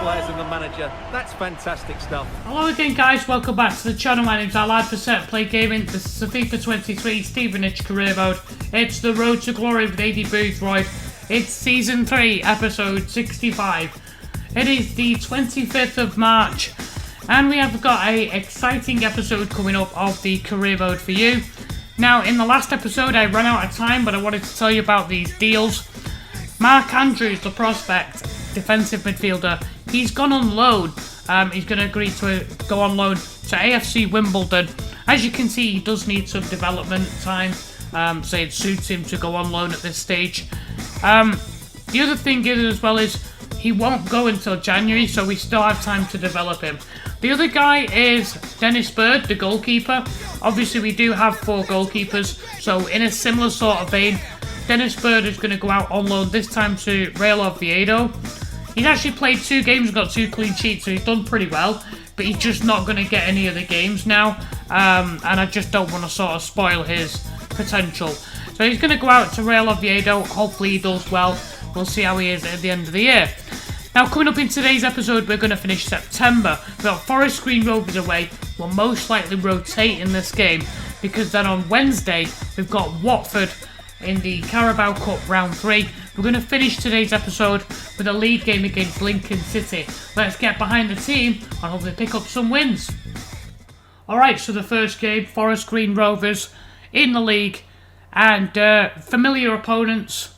players and the manager. That's fantastic stuff. Hello again, guys. Welcome back to the channel. My name's Live for Set Play Gaming. This is the FIFA 23 Stevenage career mode. It's the Road to Glory with Aidy Boothroyd. It's Season 3, Episode 65. It is the 25th of March. And we have got an exciting episode coming up of the career mode for you. Now, in the last episode, I ran out of time, but I wanted to tell you about these deals. Mark Andrews, the prospect, defensive midfielder, he's gone on loan. He's going to agree to go on loan to AFC Wimbledon. As you can see, he does need some development time, so it suits him to go on loan at this stage. The other thing is, as well, is he won't go until January, so we still have time to develop him. The other guy is Dennis Bird, the goalkeeper. Obviously, we do have 4 goalkeepers, so in a similar sort of vein, Dennis Bird is going to go out on loan, this time to Real Oviedo. He's actually played 2 games and got 2 clean sheets, so he's done pretty well, but he's just not going to get any of the games now, and I just don't want to sort of spoil his potential. So he's going to go out to Real Oviedo. Hopefully he does well. We'll see how he is at the end of the year. Now, coming up in today's episode, we're going to finish September. We've got Forest Green Rovers away. We'll most likely rotate in this game, because then on Wednesday, we've got Watford in the Carabao Cup round 3. We're going to finish today's episode with a league game against Lincoln City. Let's get behind the team and hopefully pick up some wins. Alright, so the first game, Forest Green Rovers in the league, and familiar opponents.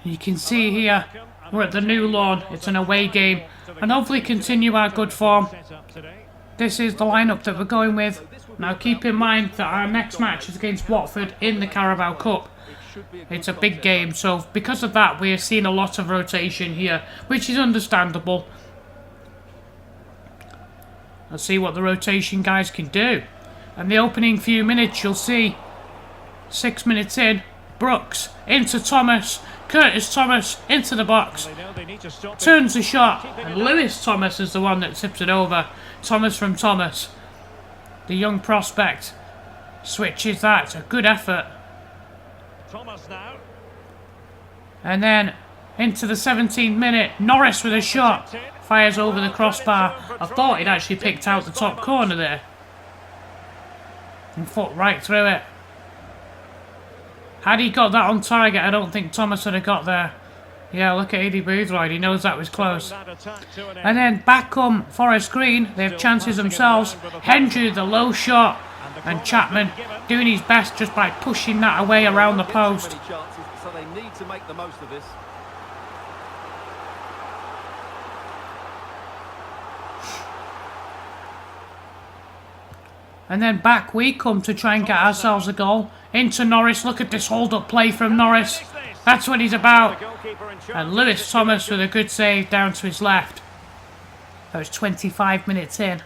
You can see here, we're at the new lawn. It's an away game, and hopefully continue our good form. This is the lineup that we're going with. Now keep in mind that our next match is against Watford in the Carabao Cup. It's a big game, so because of that we are seeing a lot of rotation here, which is understandable. Let's see what the rotation guys can do. And the opening few minutes, you'll see 6 minutes in, Brooks into Thomas, Curtis Thomas into the box, turns the shot, and Lewis Thomas is the one that tips it over. Thomas from Thomas, the young prospect, switches that. A good effort. And then into the 17th minute, Norris with a shot, fires over the crossbar. I thought he'd actually picked out the top corner there, and foot right through it. Had he got that on target, I don't think Thomas would have got there. Yeah, look at Aidy Boothroyd, he knows that was close. And then back come Forest Green, they have chances themselves. Hendry, the low shot, and Chapman doing his best just by pushing that away around the post. So they need to make the most of this. And then back we come to try and get ourselves a goal. Into Norris, look at this hold-up play from Norris. That's what he's about. And Lewis Thomas with a good save down to his left. That was 25 minutes in.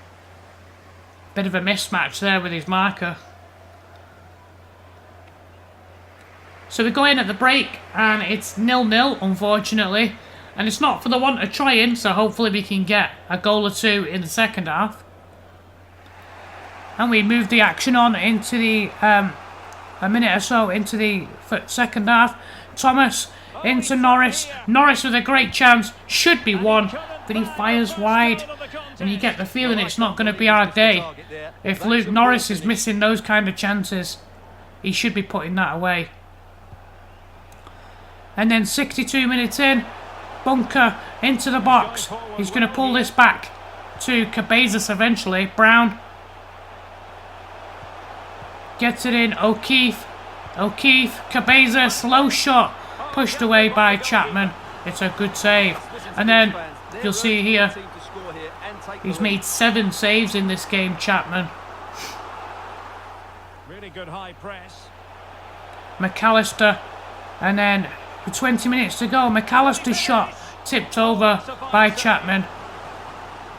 Bit of a mismatch there with his marker. So we go in at the break, and it's 0-0, unfortunately. And it's not for the want of trying, so hopefully we can get a goal or 2 in the second half. And we move the action on into the a minute or so into the second half. Thomas into Norris. Norris with a great chance. Should be one, but he fires wide. And you get the feeling it's not going to be our day. If Luke Norris is missing those kind of chances, he should be putting that away. And then 62 minutes in, Bunker into the box. He's going to pull this back to Cabezas eventually. Brown gets it in. O'Keefe, Cabezas, low shot, pushed away by Chapman. It's a good save. And then you'll see here, he's made 7 saves in this game, Chapman. Really good high press. McAllister, and then with 20 minutes to go, McAllister's shot tipped over by Chapman.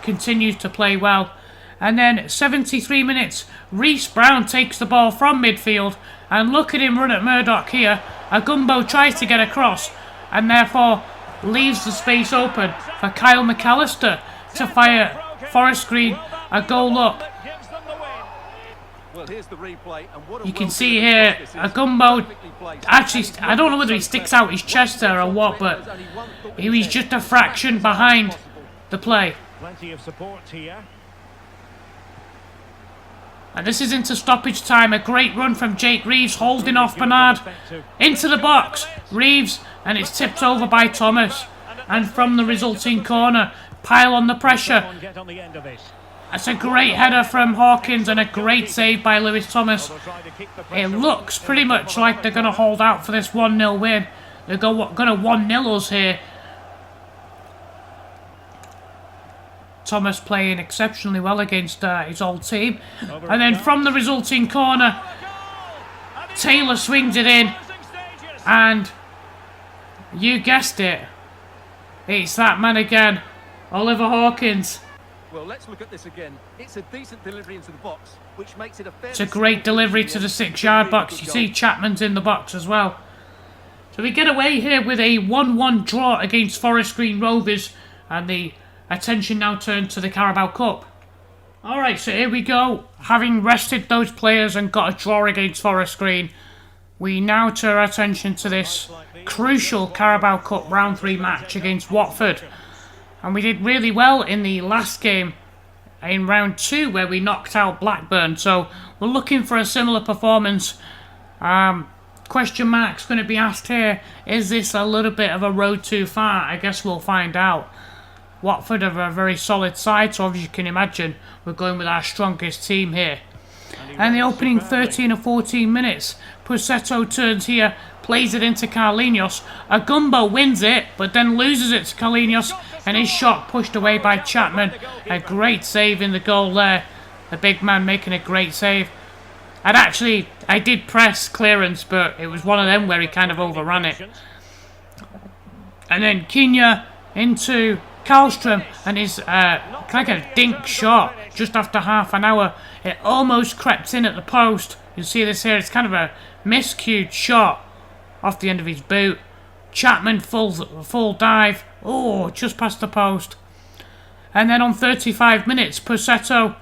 Continues to play well. And then 73 minutes, Reece Brown takes the ball from midfield, and look at him run at Murdoch here. Agumbo tries to get across, and therefore leaves the space open for Kyle McAllister to fire Forest Green a goal up. You can see here, Agumbo, actually, I don't know whether he sticks out his chest there or what, but he was just a fraction behind the play. Plenty of support here. And this is into stoppage time. A great run from Jake Reeves, holding off Bernard. Into the box. Reeves, and it's tipped over by Thomas. And from the resulting corner, pile on the pressure. That's a great header from Hawkins and a great save by Lewis Thomas. It looks pretty much like they're going to hold out for this 1-0 win. They're going to 1-0 us here. Thomas playing exceptionally well against his old team. And then from the resulting corner, Taylor swings it in. And you guessed it. It's that man again, Oliver Hawkins. Well, let's look at this again. It's a decent delivery into the box, which makes it a fair... It's a great delivery to the 6-yard box. You see Chapman's in the box as well. So we get away here with a 1-1 draw against Forest Green Rovers. And the attention now turned to the Carabao Cup. Alright, so here we go. Having rested those players and got a draw against Forest Green, we now turn our attention to this crucial Carabao Cup round 3 match against Watford. And we did really well in the last game in round 2 where we knocked out Blackburn. So we're looking for a similar performance. Question mark's going to be asked here. Is this a little bit of a road too far? I guess we'll find out. Watford are a very solid side, so as you can imagine, we're going with our strongest team here. And the opening 13 or 14 minutes, Pussetto turns here, plays it into Carlinhos. Agumbo wins it, but then loses it to Carlinhos, and his shot pushed away by Chapman. A great save in the goal there. The big man making a great save. I did press clearance, but it was one of them where he kind of overran it. And then Kenya into Karlstrom, and his like a dink shot just after half an hour. It almost crept in at the post. You see this here, it's kind of a miscued shot off the end of his boot. Chapman full dive. Oh, just past the post. And then on 35 minutes, Pussetto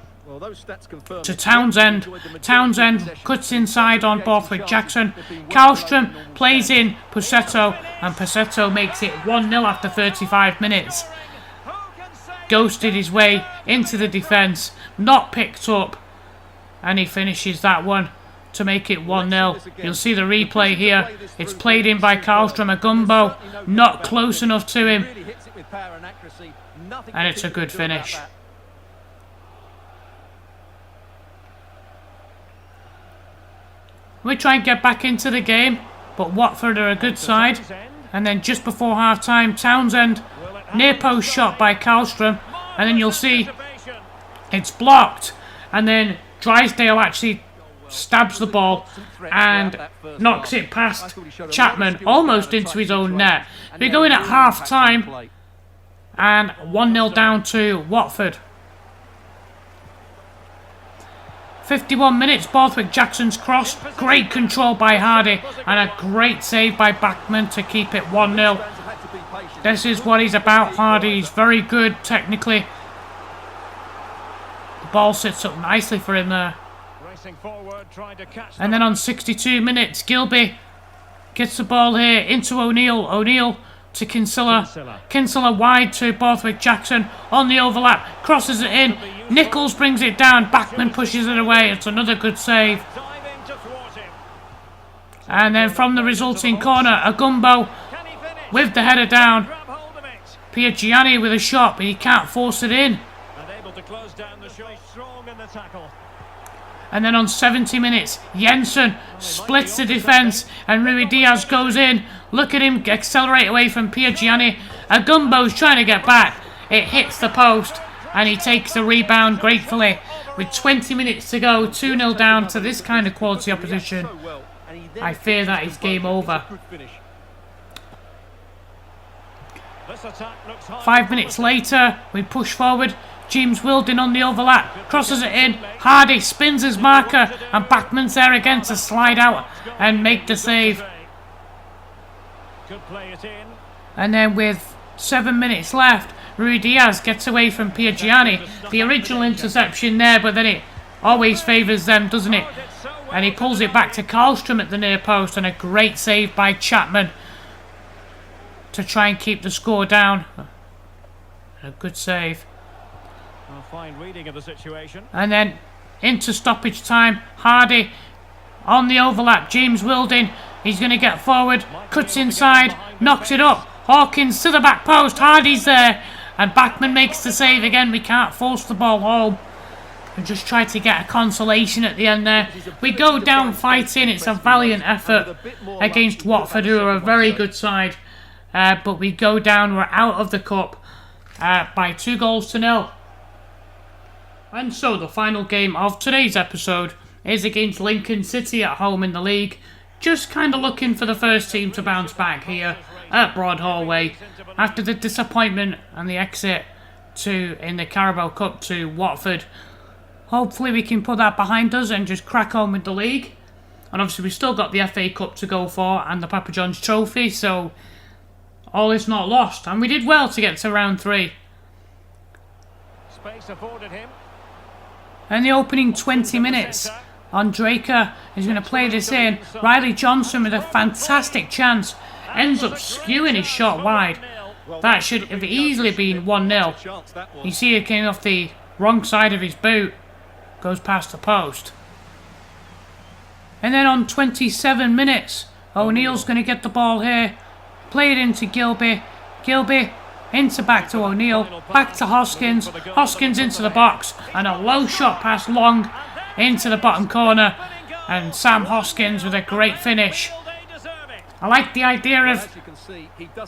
to Townsend. Townsend cuts inside on Borthwick Jackson. Karlstrom plays in Pussetto, and Pussetto makes it 1-0 after 35 minutes. Ghosted his way into the defence, not picked up, and he finishes that one to make it 1-0. You'll see the replay here. It's played in by Karlstrom. Agumbo not close enough to him, and it's a good finish. We try and get back into the game, but Watford are a good side. And then just before half-time, Townsend, near post shot by Karlstrom, and then you'll see it's blocked, and then Drysdale actually stabs the ball and knocks it past Chapman, almost into his own net. We're going at half-time, and 1-0 down to Watford. 51 minutes, Borthwick Jackson's cross, great control by Hardy, and a great save by Bachmann to keep it 1-0. This is what he's about, Hardy. He's very good technically. The ball sits up nicely for him there. And then on 62 minutes, Gilby gets the ball here into O'Neill. O'Neill to Kinsella. Kinsella wide to Borthwick Jackson on the overlap, crosses it in. Nichols brings it down. Bachmann pushes it away. It's another good save. And then from the resulting corner, Agumbo with the header down. Piergianni with a shot, but he can't force it in. And then on 70 minutes, Jensen splits the defence and Rui Diaz goes in. Look at him accelerate away from Piergianni. Agumbo's trying to get back. It hits the post and he takes the rebound gratefully. With 20 minutes to go, 2-0 down to this kind of quality opposition. I fear that is game over. 5 minutes later, we push forward. James Wilding on the overlap, crosses it in. Hardy spins his marker, and Bachmann's there again to slide out and make the save. And then with 7 minutes left, Rui Diaz gets away from Piergianni. The original interception there, but then it always favours them, doesn't it? And he pulls it back to Karlstrom at the near post, and a great save by Chapman to try and keep the score down. A good save. A fine reading of the situation. And then into stoppage time. Hardy on the overlap. James Wilding. He's going to get forward. Cuts inside. Knocks it up. Hawkins to the back post. Hardy's there. And Bachmann makes the save again. We can't force the ball home. And just try to get a consolation at the end there. We go down fighting. It's a valiant effort against Watford, who are a very good side. But we go down. We're out of the cup by 2-0. And so the final game of today's episode is against Lincoln City at home in the league. Just kind of looking for the first team to bounce back here at Broadhall Way after the disappointment and the exit in the Carabao Cup to Watford. Hopefully we can put that behind us and just crack on with the league. And obviously we've still got the FA Cup to go for and the Papa John's Trophy, so all is not lost. And we did well to get to round 3. Space afforded him. In the opening 20 minutes, Ondraker is going to play this in. Riley Johnson with a fantastic chance ends up skewing his shot wide. That should have easily been 1-0. You see it came off the wrong side of his boot. Goes past the post. And then on 27 minutes, O'Neill's going to get the ball here. Play it into Gilby. Gilby into back to O'Neill. Back to Hoskins. Hoskins into the box. And a low shot pass long into the bottom corner. And Sam Hoskins with a great finish. I like the idea of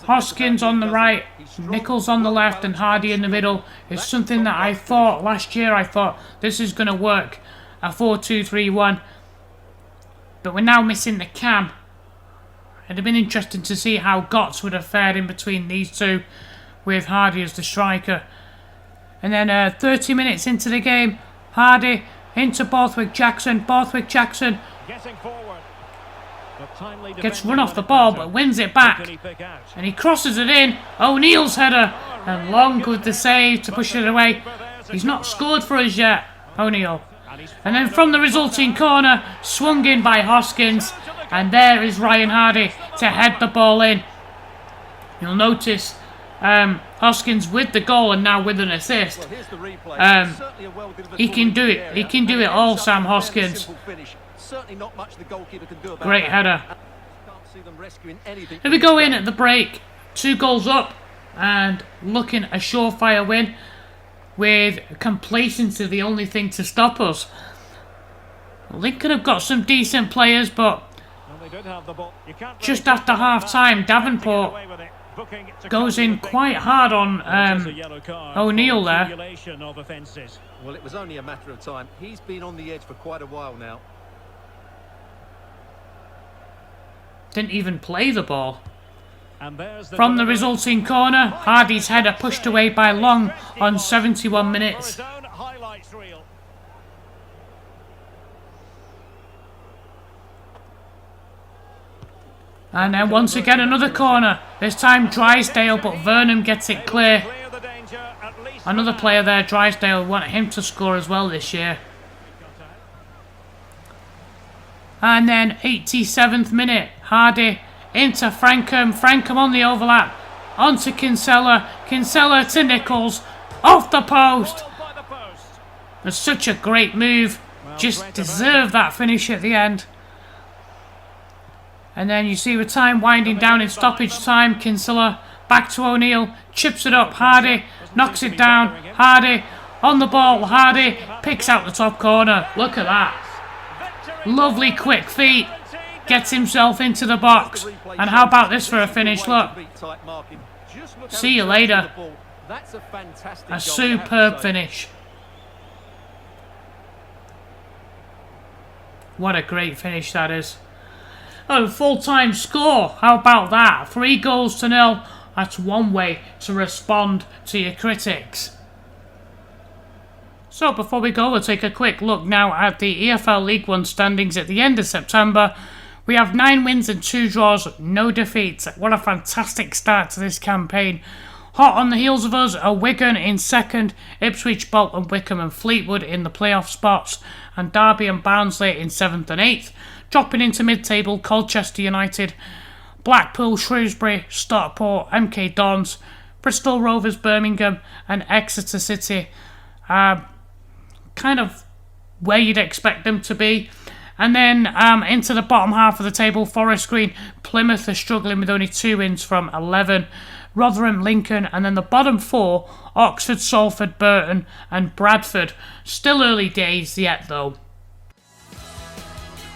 Hoskins on the right, Nichols on the left and Hardy in the middle. It's something that I thought last year. I thought this is going to work. A 4-2-3-1. But we're now missing the cam. It'd have been interesting to see how Gotts would have fared in between these two with Hardy as the striker. And then 30 minutes into the game, Hardy into Borthwick Jackson. Borthwick Jackson gets run off the ball but wins it back. And he crosses it in. O'Neill's header. And Long with the save to push it away. He's not scored for us yet, O'Neill. And then from the resulting corner, swung in by Hoskins. And there is Ryan Hardy to head the ball in. You'll notice Hoskins with the goal and now with an assist. He can do it. He can do it all, Sam Hoskins. Great header. Here we go in at the break. 2 goals up and looking a surefire win with complacency the only thing to stop us. Lincoln have got some decent players, but just after half time Davenport goes in quite hard on O'Neill there. Well, it was only a matter of time. He's been on the edge for quite a while now. Didn't even play the ball. From the resulting corner, Hardy's header pushed away by Long on 71 minutes. And then once again another corner. This time Drysdale, but Vernon gets it clear. Another player there, Drysdale, want him to score as well this year. And then 87th minute, Hardy into Frankham. Frankham on the overlap. Onto Kinsella. Kinsella to Nichols. Off the post. It's such a great move. Just deserved that finish at the end. And then you see with time winding down in stoppage time, Kinsella back to O'Neill. Chips it up. Hardy knocks it down. Hardy on the ball. Hardy picks out the top corner. Look at that. Lovely quick feet. Gets himself into the box. And how about this for a finish? Look. See you later. A superb finish. What a great finish that is. Oh, full-time score. How about that? 3-0. That's one way to respond to your critics. So before we go, we'll take a quick look now at the EFL League One standings at the end of September. We have 9 wins and 2 draws, no defeats. What a fantastic start to this campaign. Hot on the heels of us are Wigan in second, Ipswich, Bolton, Wickham and Fleetwood in the playoff spots, and Derby and Barnsley in 7th and 8th. Dropping into mid-table, Colchester United, Blackpool, Shrewsbury, Stockport, MK Dons, Bristol Rovers, Birmingham and Exeter City. Kind of where you'd expect them to be. And then into the bottom half of the table, Forest Green, Plymouth are struggling with only 2 wins from 11. Rotherham, Lincoln, and then the bottom 4, Oxford, Salford, Burton and Bradford. Still early days yet though.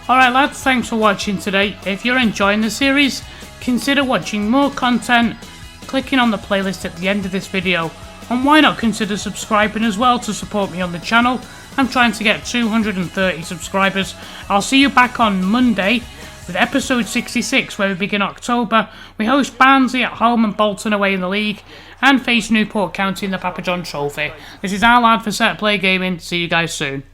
Alright lads, thanks for watching today. If you're enjoying the series, consider watching more content, clicking on the playlist at the end of this video, and why not consider subscribing as well to support me on the channel. I'm trying to get 230 subscribers. I'll see you back on Monday with episode 66 where we begin October. We host Barnsley at home and Bolton away in the league and face Newport County in the Papa John Trophy. This is our lad for Set Play Gaming. See you guys soon.